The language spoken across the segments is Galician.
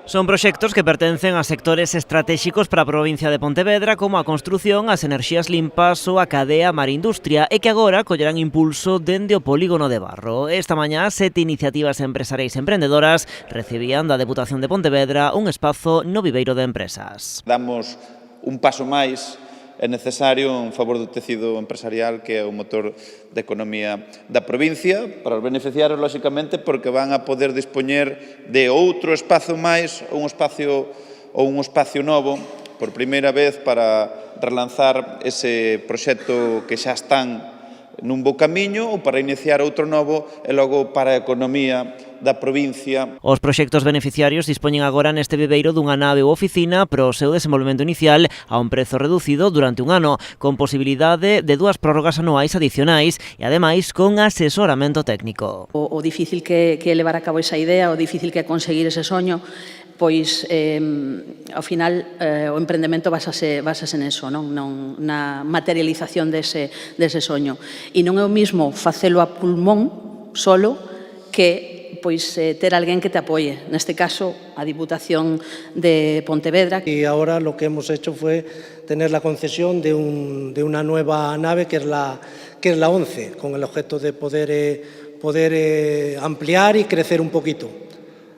Son proxectos que pertencen a sectores estratéxicos para a provincia de Pontevedra, como a construción, as enerxías limpas ou a cadea Marindustria, e que agora collerán impulso dende o polígono de Barro. Esta mañá, 7 iniciativas empresariais e emprendedoras recibían da Deputación de Pontevedra un espazo no viveiro de empresas. Damos un paso máis é necesario en favor do tecido empresarial, que é o motor da economía da provincia, para os beneficiarios, lóxicamente, porque van a poder dispoñer de outro espazo máis, un espacio novo, por primeira vez, para relanzar ese proxecto que xa están nun bo camiño, ou para iniciar outro novo e logo para a economía da provincia. Os proxectos beneficiarios dispoñen agora neste viveiro dunha nave ou oficina para o seu desenvolvemento inicial a un prezo reducido durante un ano, con posibilidade de 2 prórrogas anuais adicionais e, ademais, con asesoramento técnico. O difícil que é levar a cabo esa idea, o difícil que é conseguir ese soño, pois, ao final, o emprendemento basase neso, non na materialización dese soño. E non é o mismo facelo a pulmón, solo, que ter alguén que te apoie. Neste caso, a Diputación de Pontevedra. Y ahora lo que hemos hecho fue tener la concesión de una nueva nave que es la 11, con el objeto de poder ampliar y crecer un poquito.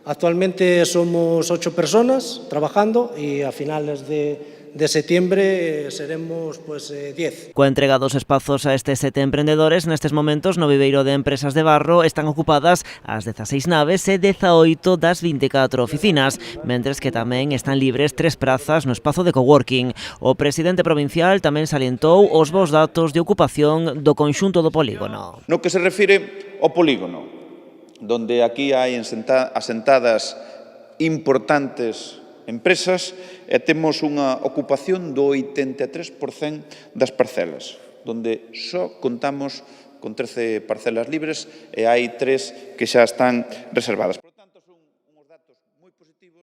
Actualmente somos 8 personas trabajando y a finales de septiembre seremos 10. Coa entrega dos espazos a estes 7 emprendedores, nestes momentos no viveiro de empresas de Barro están ocupadas as 16 naves e 18 das 24 oficinas, mentres que tamén están libres 3 prazas no espazo de coworking. O presidente provincial tamén salientou os bons datos de ocupación do conxunto do polígono. No que se refire ao polígono, donde aquí hai asentadas importantes empresas e temos unha ocupación do 83% das parcelas, donde só contamos con 13 parcelas libres e hai 3 que xa están reservadas.